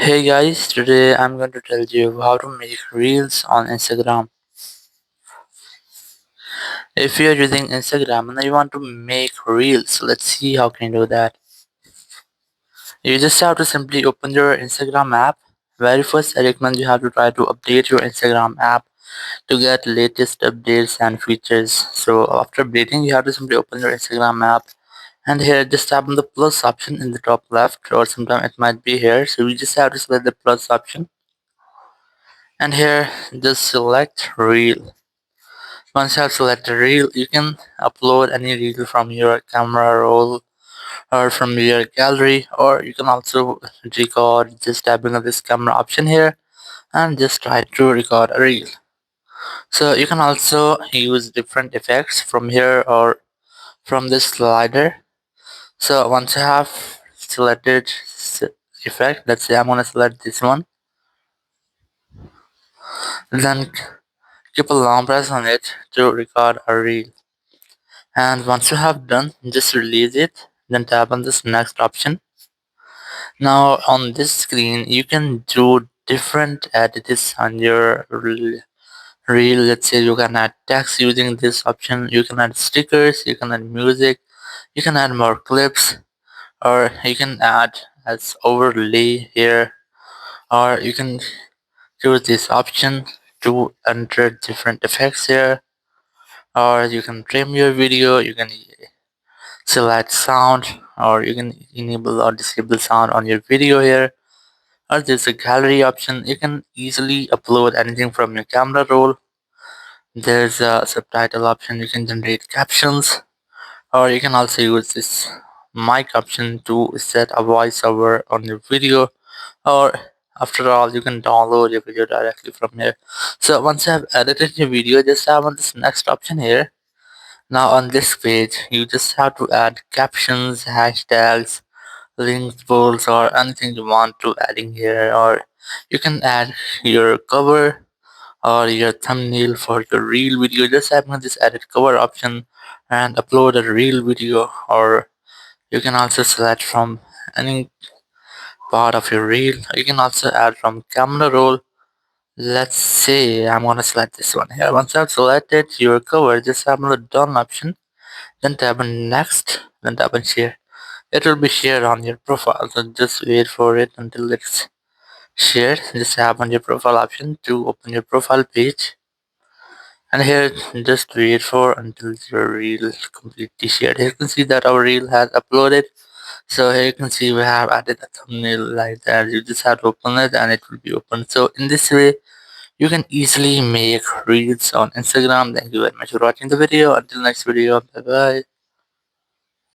Hey guys, today I'm going to tell you how to make reels on Instagram. If you're using Instagram and you want to make reels, let's see how can you do that. You just have to simply open your Instagram app. Very first, I recommend you have to try to update your Instagram app to get latest updates and features. So after updating, you have to simply open your Instagram app. And here, just tap on the plus option in the top left, or sometime it might be here. So you just have to select the plus option. And here, just select reel. Once you have selected reel, you can upload any reel from your camera roll or from your gallery, or you can also record just tapping on this camera option here and just try to record a reel. So you can also use different effects from here or from this slider. So once you have selected effect, let's say I'm gonna select this one, then keep a long press on it to record a reel. And once you have done, just release it, then tap on this next option. Now on this screen you can do different edits on your reel. Let's say you can add text using this option, you can add stickers, you can add music, you can add more clips, or you can add as overlay here, or you can choose this option to enter different effects here, or you can trim your video, you can select sound, or you can enable or disable sound on your video here, or there's a gallery option. You can easily upload anything from your camera roll. There's a subtitle option, you can generate captions, or you can also use this mic option to set a voiceover on your video, or after all you can download your video directly from here. So once you have edited your video, just have on this next option here. Now on this page, you just have to add captions, hashtags, links, polls, or anything you want to adding here, or you can add your cover or your thumbnail for your reel video. Just tap on this edit cover option and upload a reel video, or you can also select from any part of your reel. You can also add from camera roll. Let's say I'm gonna select this one here. Once I've selected your cover, just tap on the done option, then tap on next, then tap on share. It will be shared on your profile, so just wait for it until it's shared. Just tap on your profile option to open your profile page, and here just wait for until your reel is completely shared. Here you can see that our reel has uploaded. So here you can see we have added a thumbnail like that. You just have to open it and it will be open. So in this way you can easily make reels on Instagram. Thank you very much for watching the video. Until next video, bye bye.